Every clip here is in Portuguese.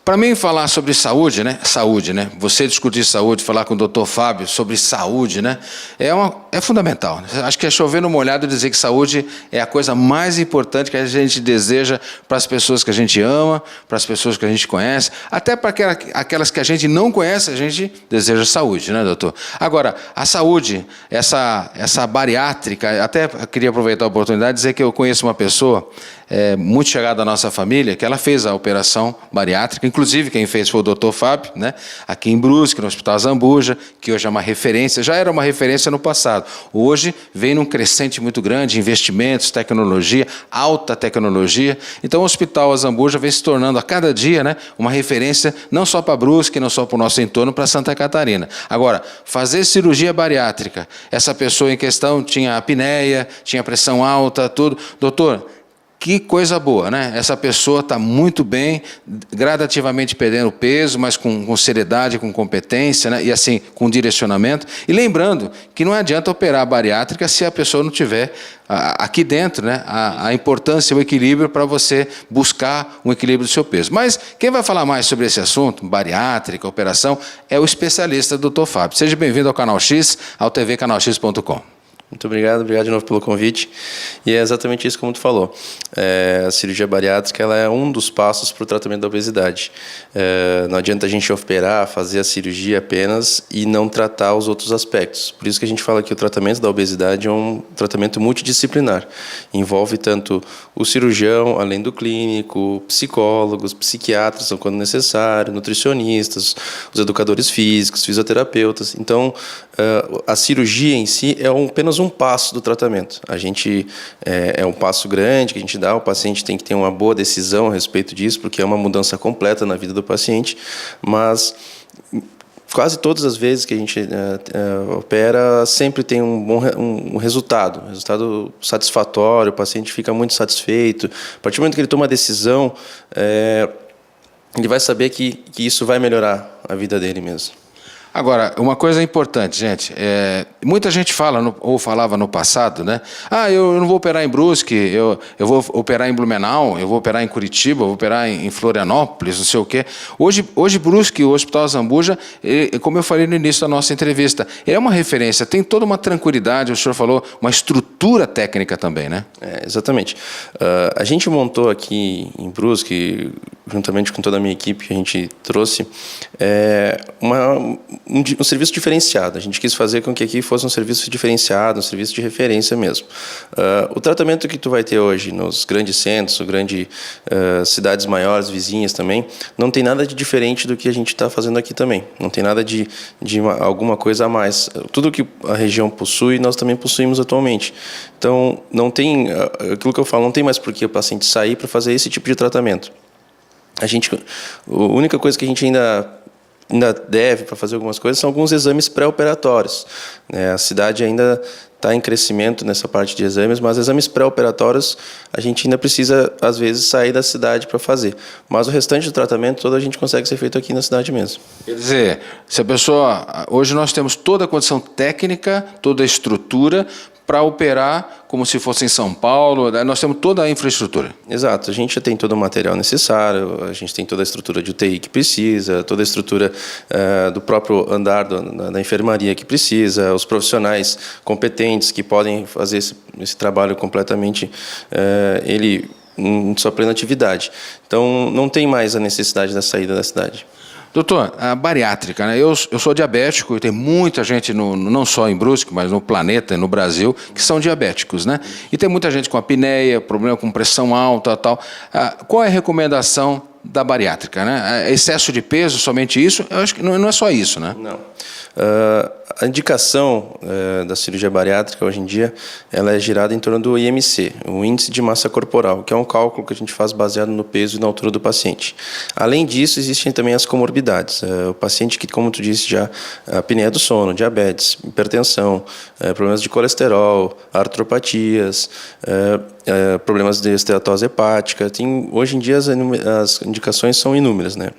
Para mim, falar sobre saúde, né? Saúde, né? Você discutir saúde, falar com o Dr. Fábio sobre saúde, né? É fundamental. Acho que é chover no molhado dizer que saúde é a coisa mais importante que a gente deseja para as pessoas que a gente ama, para as pessoas que a gente conhece, até para aquelas que a gente não conhece, a gente deseja saúde, né, doutor? Agora, a saúde, essa bariátrica, até queria aproveitar a oportunidade de dizer que eu conheço uma pessoa muito chegada à nossa família, que ela fez a operação bariátrica, inclusive quem fez foi o Dr. Fábio, né, aqui em Brusque, no Hospital Zambuja, que hoje é uma referência, já era uma referência no passado. Hoje vem num crescente muito grande, investimentos, tecnologia, alta tecnologia. Então o Hospital Zambuja vem se tornando a cada dia, né, uma referência não só para Brusque, não só para o nosso entorno, para Santa Catarina. Agora, fazer cirurgia bariátrica, essa pessoa em questão tinha apneia, tinha pressão alta, tudo. Doutor, que coisa boa, né? Essa pessoa está muito bem, gradativamente perdendo peso, mas com seriedade, com competência, né? E assim, com direcionamento. E lembrando que não adianta operar a bariátrica se a pessoa não tiver aqui dentro, né, a importância, o equilíbrio para você buscar um equilíbrio do seu peso. Mas quem vai falar mais sobre esse assunto, bariátrica, operação, é o especialista Dr. Fábio. Seja bem-vindo ao Canal X, ao tvcanalx.com. Muito obrigado de novo pelo convite. E é exatamente isso como tu falou. A cirurgia bariátrica ela é um dos passos para o tratamento da obesidade. Não adianta a gente operar, fazer a cirurgia apenas e não tratar os outros aspectos. Por isso que a gente fala que o tratamento da obesidade é um tratamento multidisciplinar. Envolve tanto o cirurgião, além do clínico, psicólogos, psiquiatras, quando necessário, nutricionistas, os educadores físicos, fisioterapeutas. Então, a cirurgia em si é apenas um passo do tratamento. A gente é um passo grande que a gente dá, o paciente tem que ter uma boa decisão a respeito disso, porque é uma mudança completa na vida do paciente, mas quase todas as vezes que a gente opera, sempre tem um resultado satisfatório, o paciente fica muito satisfeito. A partir do momento que ele toma a decisão, ele vai saber que isso vai melhorar a vida dele mesmo. Agora, uma coisa importante, gente, muita gente fala, ou falava no passado, né? Eu não vou operar em Brusque, eu vou operar em Blumenau, eu vou operar em Curitiba, eu vou operar em Florianópolis, não sei o quê. Hoje Brusque, o Hospital Zambuja, como eu falei no início da nossa entrevista, é uma referência, tem toda uma tranquilidade, o senhor falou, uma estrutura técnica também, né? Exatamente. A gente montou aqui em Brusque, juntamente com toda a minha equipe que a gente trouxe, um serviço diferenciado. A gente quis fazer com que aqui fosse um serviço diferenciado, um serviço de referência mesmo. O tratamento que tu vai ter hoje nos grandes centros, cidades maiores, vizinhas também, não tem nada de diferente do que a gente está fazendo aqui também. Não tem nada de alguma coisa a mais. Tudo que a região possui, nós também possuímos atualmente. Então, não tem, aquilo que eu falo, não tem mais por que o paciente sair para fazer esse tipo de tratamento. A única coisa que a gente ainda deve para fazer algumas coisas são alguns exames pré-operatórios. A cidade ainda está em crescimento nessa parte de exames, mas exames pré-operatórios a gente ainda precisa, às vezes, sair da cidade para fazer. Mas o restante do tratamento todo a gente consegue ser feito aqui na cidade mesmo. Quer dizer, se a pessoa... Hoje nós temos toda a condição técnica, toda a estrutura para operar como se fosse em São Paulo, nós temos toda a infraestrutura. Exato, a gente já tem todo o material necessário, a gente tem toda a estrutura de UTI que precisa, toda a estrutura do próprio andar da enfermaria que precisa, os profissionais competentes que podem fazer esse trabalho completamente, em sua plena atividade. Então, não tem mais a necessidade da saída da cidade. Doutor, a bariátrica, né? Eu sou diabético e tem muita gente, não só em Brusque, mas no planeta, no Brasil, que são diabéticos, né? E tem muita gente com apneia, problema com pressão alta, tal. Qual é a recomendação da bariátrica, né? Excesso de peso, somente isso? Eu acho que não é só isso, né? Não. A indicação da cirurgia bariátrica hoje em dia ela é girada em torno do IMC, o Índice de Massa Corporal, que é um cálculo que a gente faz baseado no peso e na altura do paciente. Além disso, existem também as comorbidades. O paciente que, como tu disse já, apneia do sono, diabetes, hipertensão, problemas de colesterol, artropatias, problemas de esteatose hepática. Hoje em dia as indicações são inúmeras, né?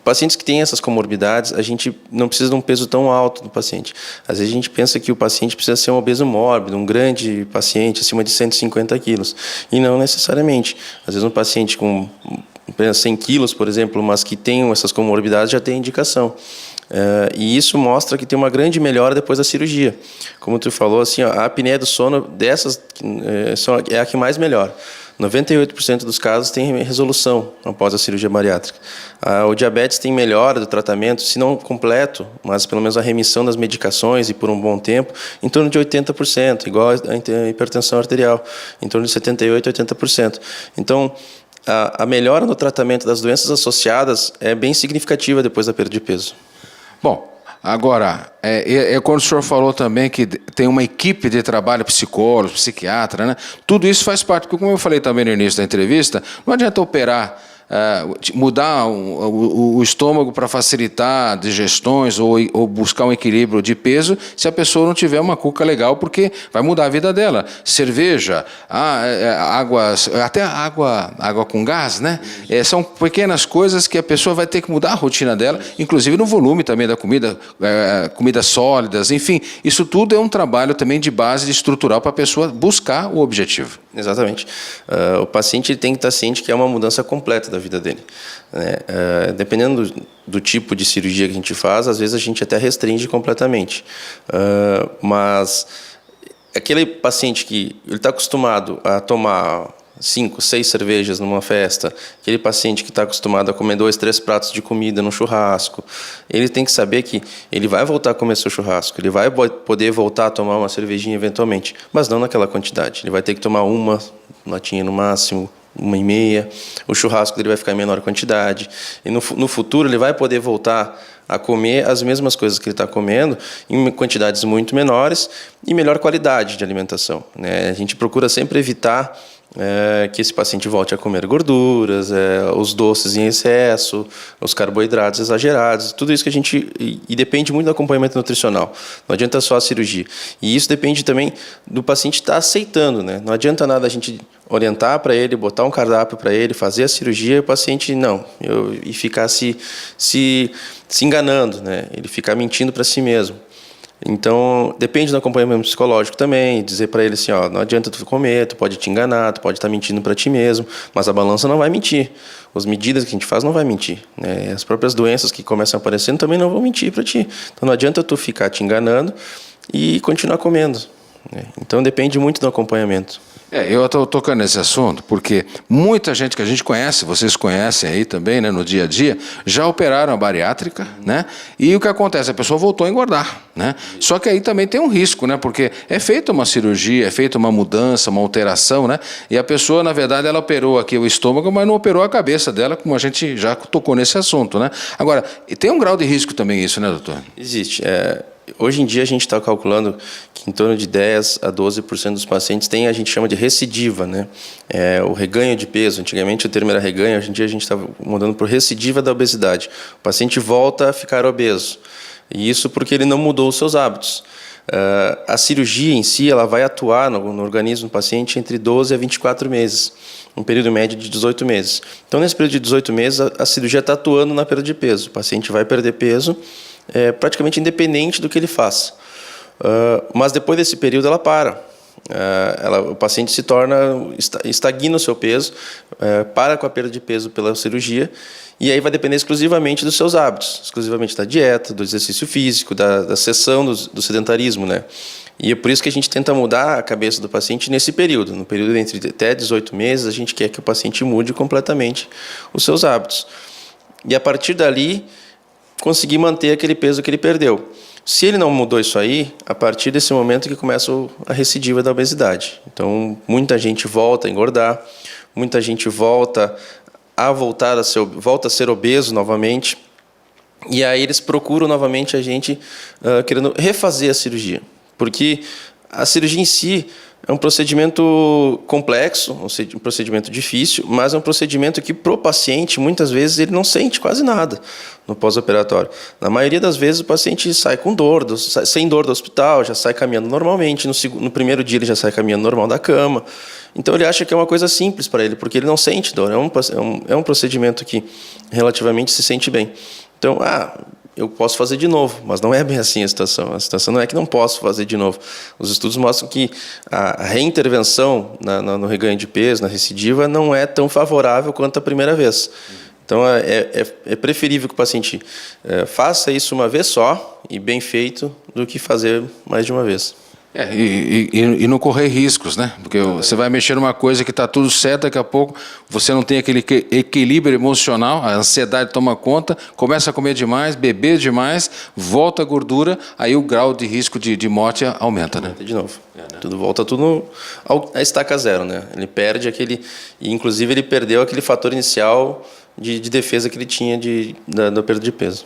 Pacientes que têm essas comorbidades, a gente não precisa de um peso tão alto do paciente. Às vezes a gente pensa que o paciente precisa ser um obeso mórbido, um grande paciente acima de 150 quilos. E não necessariamente. Às vezes um paciente com apenas 100 quilos, por exemplo, mas que tenham essas comorbidades, já tem indicação. E isso mostra que tem uma grande melhora depois da cirurgia. Como tu falou, assim, ó, a apneia do sono dessas é a que mais melhora. 98% dos casos tem resolução após a cirurgia bariátrica. O diabetes tem melhora do tratamento, se não completo, mas pelo menos a remissão das medicações e por um bom tempo, em torno de 80%, igual a hipertensão arterial, em torno de 78%, 80%. Então, a melhora no tratamento das doenças associadas é bem significativa depois da perda de peso. Bom, agora, quando o senhor falou também que tem uma equipe de trabalho, psicólogo, psiquiatra, né? Tudo isso faz parte, porque como eu falei também no início da entrevista, não adianta operar, mudar o estômago para facilitar digestões ou buscar um equilíbrio de peso se a pessoa não tiver uma cuca legal, porque vai mudar a vida dela. Cerveja, até água com gás, né? São pequenas coisas que a pessoa vai ter que mudar a rotina dela, inclusive no volume também da comida, comidas sólidas, enfim. Isso tudo é um trabalho também de base estrutural para a pessoa buscar o objetivo. Exatamente. O paciente tem que estar ciente que é uma mudança completa da vida dele, né? Dependendo do tipo de cirurgia que a gente faz, às vezes a gente até restringe completamente. Mas aquele paciente que ele está acostumado a tomar 5, 6 cervejas numa festa, aquele paciente que está acostumado a comer 2, 3 pratos de comida num churrasco, ele tem que saber que ele vai voltar a comer seu churrasco, ele vai poder voltar a tomar uma cervejinha eventualmente, mas não naquela quantidade. Ele vai ter que tomar uma latinha no máximo, 1,5. O churrasco dele vai ficar em menor quantidade. E no futuro ele vai poder voltar a comer as mesmas coisas que ele está comendo em quantidades muito menores e melhor qualidade de alimentação, né? A gente procura sempre evitar que esse paciente volte a comer gorduras, os doces em excesso, os carboidratos exagerados, tudo isso que a gente... E depende muito do acompanhamento nutricional, não adianta só a cirurgia. E isso depende também do paciente estar aceitando, né? Não adianta nada a gente orientar para ele, botar um cardápio para ele, fazer a cirurgia e o paciente e ficar se enganando, né? Ele ficar mentindo para si mesmo. Então, depende do acompanhamento psicológico também, dizer para ele assim, ó, não adianta tu comer, tu pode te enganar, tu pode estar mentindo para ti mesmo, mas a balança não vai mentir. As medidas que a gente faz não vai mentir, né? As próprias doenças que começam aparecendo também não vão mentir para ti. Então, não adianta tu ficar te enganando e continuar comendo, né? Então, depende muito do acompanhamento. Eu estou tocando nesse assunto porque muita gente que a gente conhece, vocês conhecem aí também, né, no dia a dia, já operaram a bariátrica, né? E o que acontece? A pessoa voltou a engordar, né? Só que aí também tem um risco, né? Porque é feita uma cirurgia, é feita uma mudança, uma alteração, né? E a pessoa, na verdade, ela operou aqui o estômago, mas não operou a cabeça dela, como a gente já tocou nesse assunto, né? Agora, tem um grau de risco também isso, né, doutor? Existe. Hoje em dia a gente está calculando que em torno de 10 a 12% dos pacientes tem, a gente chama de recidiva, né? O reganho de peso. Antigamente o termo era reganho, hoje em dia a gente está mudando por recidiva da obesidade. O paciente volta a ficar obeso. E isso porque ele não mudou os seus hábitos. A cirurgia em si ela vai atuar no organismo do paciente entre 12 a 24 meses, um período médio de 18 meses. Então, nesse período de 18 meses, a cirurgia está atuando na perda de peso. O paciente vai perder peso praticamente independente do que ele faça. Mas depois desse período ela para. O paciente se torna, estagna o seu peso, para com a perda de peso pela cirurgia, e aí vai depender exclusivamente dos seus hábitos, exclusivamente da dieta, do exercício físico, da cessão do sedentarismo, né? E é por isso que a gente tenta mudar a cabeça do paciente nesse período. No período entre até 18 meses, a gente quer que o paciente mude completamente os seus hábitos. E a partir dali, conseguir manter aquele peso que ele perdeu. Se ele não mudou isso aí, a partir desse momento que começa a recidiva da obesidade. Então, muita gente volta a engordar, muita gente volta a ser obeso novamente, e aí eles procuram novamente a gente querendo refazer a cirurgia. Porque a cirurgia em si é um procedimento complexo, um procedimento difícil, mas é um procedimento que, para o paciente, muitas vezes ele não sente quase nada no pós-operatório. Na maioria das vezes, o paciente sai com dor, sem dor do hospital, já sai caminhando normalmente. No primeiro dia, ele já sai caminhando normal da cama. Então, ele acha que é uma coisa simples para ele, porque ele não sente dor. É um procedimento que relativamente se sente bem. Então, eu posso fazer de novo, mas não é bem assim a situação. A situação não é que não posso fazer de novo. Os estudos mostram que a reintervenção no reganho de peso, na recidiva, não é tão favorável quanto a primeira vez. Então, é preferível que o paciente faça isso uma vez só e bem feito do que fazer mais de uma vez. E não correr riscos, né? Porque você vai mexer numa coisa que está tudo certo, daqui a pouco você não tem aquele equilíbrio emocional, a ansiedade toma conta, começa a comer demais, beber demais, volta a gordura, aí o grau de risco de morte aumenta, né? De novo. Volta tudo à estaca zero, né? Ele perde aquele... E, inclusive, ele perdeu aquele fator inicial de defesa que ele tinha da perda de peso.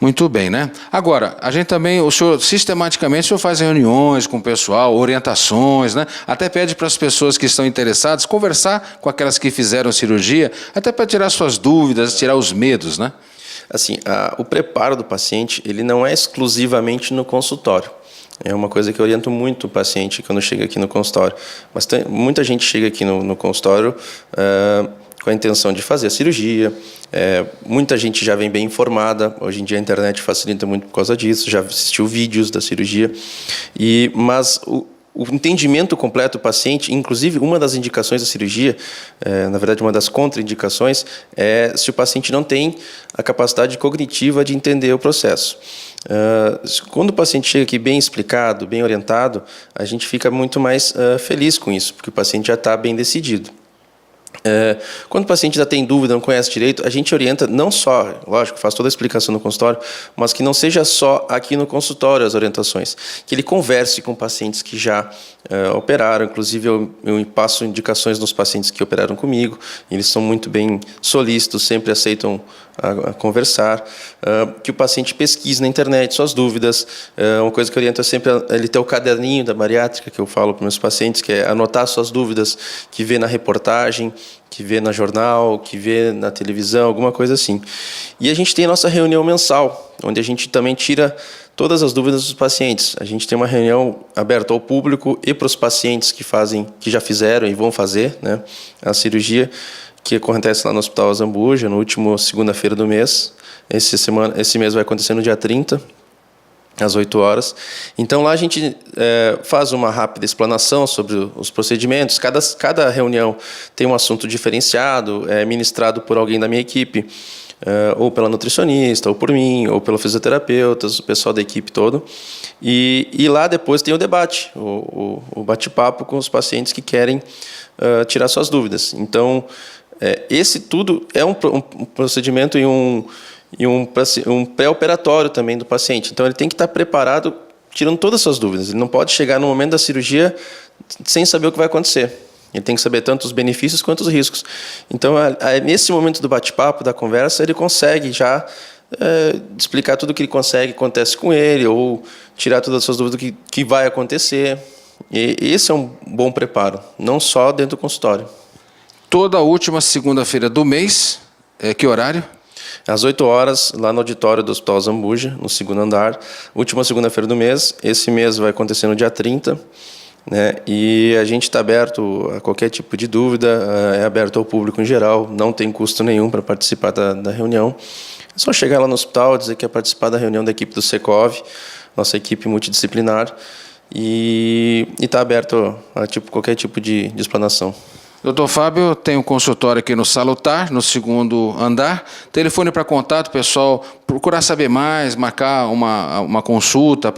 Muito bem, né? Agora, a gente também, o senhor, sistematicamente, o senhor faz reuniões com o pessoal, orientações, né? Até pede para as pessoas que estão interessadas conversar com aquelas que fizeram cirurgia, até para tirar suas dúvidas, tirar os medos, né? Assim, o preparo do paciente, ele não é exclusivamente no consultório. É uma coisa que eu oriento muito o paciente quando chega aqui no consultório. Mas muita gente chega aqui no consultório com a intenção de fazer a cirurgia. Muita gente já vem bem informada. Hoje em dia a internet facilita muito por causa disso. Já assistiu vídeos da cirurgia. Mas o entendimento completo do paciente, inclusive uma das indicações da cirurgia, na verdade uma das contraindicações, é se o paciente não tem a capacidade cognitiva de entender o processo. Quando o paciente chega aqui bem explicado, bem orientado, a gente fica muito mais feliz com isso, porque o paciente já está bem decidido. Quando o paciente já tem dúvida, não conhece direito, a gente orienta não só, lógico, faz toda a explicação no consultório, mas que não seja só aqui no consultório as orientações, que ele converse com pacientes que já operaram. Inclusive eu passo indicações nos pacientes que operaram comigo, eles são muito bem solícitos, sempre aceitam a conversar, que o paciente pesquise na internet suas dúvidas. Uma coisa que eu oriento é sempre ele ter o caderninho da bariátrica, que eu falo para meus pacientes, que é anotar suas dúvidas que vê na reportagem, que vê na jornal, que vê na televisão, alguma coisa assim. E a gente tem a nossa reunião mensal, onde a gente também tira todas as dúvidas dos pacientes. A gente tem uma reunião aberta ao público e para os pacientes que já fizeram e vão fazer, né, a cirurgia, que acontece lá no Hospital Azambuja, no último segunda-feira do mês. Esse mês vai acontecer no dia 30, às 8 horas. Então, lá a gente faz uma rápida explanação sobre os procedimentos. Cada reunião tem um assunto diferenciado, ministrado por alguém da minha equipe, ou pela nutricionista, ou por mim, ou pelo fisioterapeuta, o pessoal da equipe todo. E lá depois tem o debate, o bate-papo com os pacientes que querem tirar suas dúvidas. Então, esse tudo é um procedimento e um pré-operatório também do paciente. Então, ele tem que estar preparado, tirando todas as suas dúvidas. Ele não pode chegar no momento da cirurgia sem saber o que vai acontecer. Ele tem que saber tanto os benefícios quanto os riscos. Então, nesse momento do bate-papo, da conversa, ele consegue já explicar tudo o que ele acontece com ele, ou tirar todas as suas dúvidas do que vai acontecer. E esse é um bom preparo, não só dentro do consultório. Toda última segunda-feira do mês, que horário? Às 8 horas, lá no auditório do Hospital Azambuja, no segundo andar. Última segunda-feira do mês. Esse mês vai acontecer no dia 30. Né? E a gente está aberto a qualquer tipo de dúvida, é aberto ao público em geral, não tem custo nenhum para participar da reunião. É só chegar lá no hospital, dizer que é participar da reunião da equipe do Secov, nossa equipe multidisciplinar, e está aberto a qualquer tipo de explanação. Doutor Fábio tem um consultório aqui no Salutar, no segundo andar. Telefone para contato, pessoal, procurar saber mais, marcar uma consulta.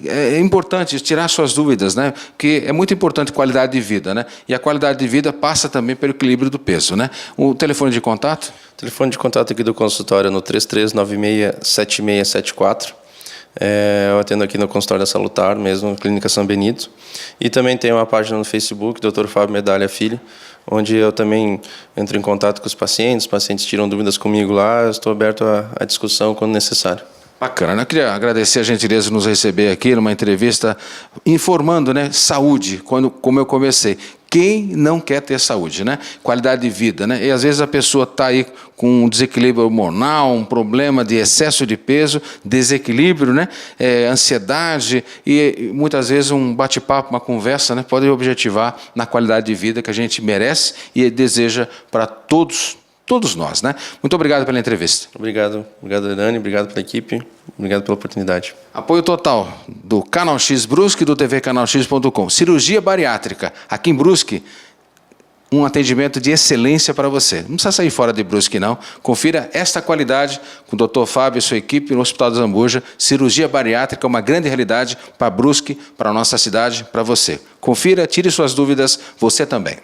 É importante tirar suas dúvidas, né? Porque é muito importante qualidade de vida, né? E a qualidade de vida passa também pelo equilíbrio do peso, né? O telefone de contato? O telefone de contato aqui do consultório é no 3396-7674. Eu atendo aqui no consultório da Salutar, mesmo, na Clínica São Benito. E também tem uma página no Facebook, Dr. Fábio Medalha Filho, onde eu também entro em contato com os pacientes tiram dúvidas comigo lá, eu estou aberto à discussão quando necessário. Bacana, eu queria agradecer a gentileza de nos receber aqui numa entrevista informando, né, saúde, como eu comecei. Quem não quer ter saúde, né? Qualidade de vida, né? E às vezes a pessoa está aí com um desequilíbrio hormonal, um problema de excesso de peso, desequilíbrio, né? Ansiedade e muitas vezes um bate-papo, uma conversa, né? Pode objetivar na qualidade de vida que a gente merece e deseja para todos todos nós, né? Muito obrigado pela entrevista. Obrigado, Hernani, obrigado pela equipe, obrigado pela oportunidade. Apoio total do Canal X Brusque e do tvcanalx.com. Cirurgia bariátrica, aqui em Brusque, um atendimento de excelência para você. Não precisa sair fora de Brusque, não. Confira esta qualidade com o Dr. Fábio e sua equipe no Hospital de Zambuja. Cirurgia bariátrica é uma grande realidade para Brusque, para a nossa cidade, para você. Confira, tire suas dúvidas, você também.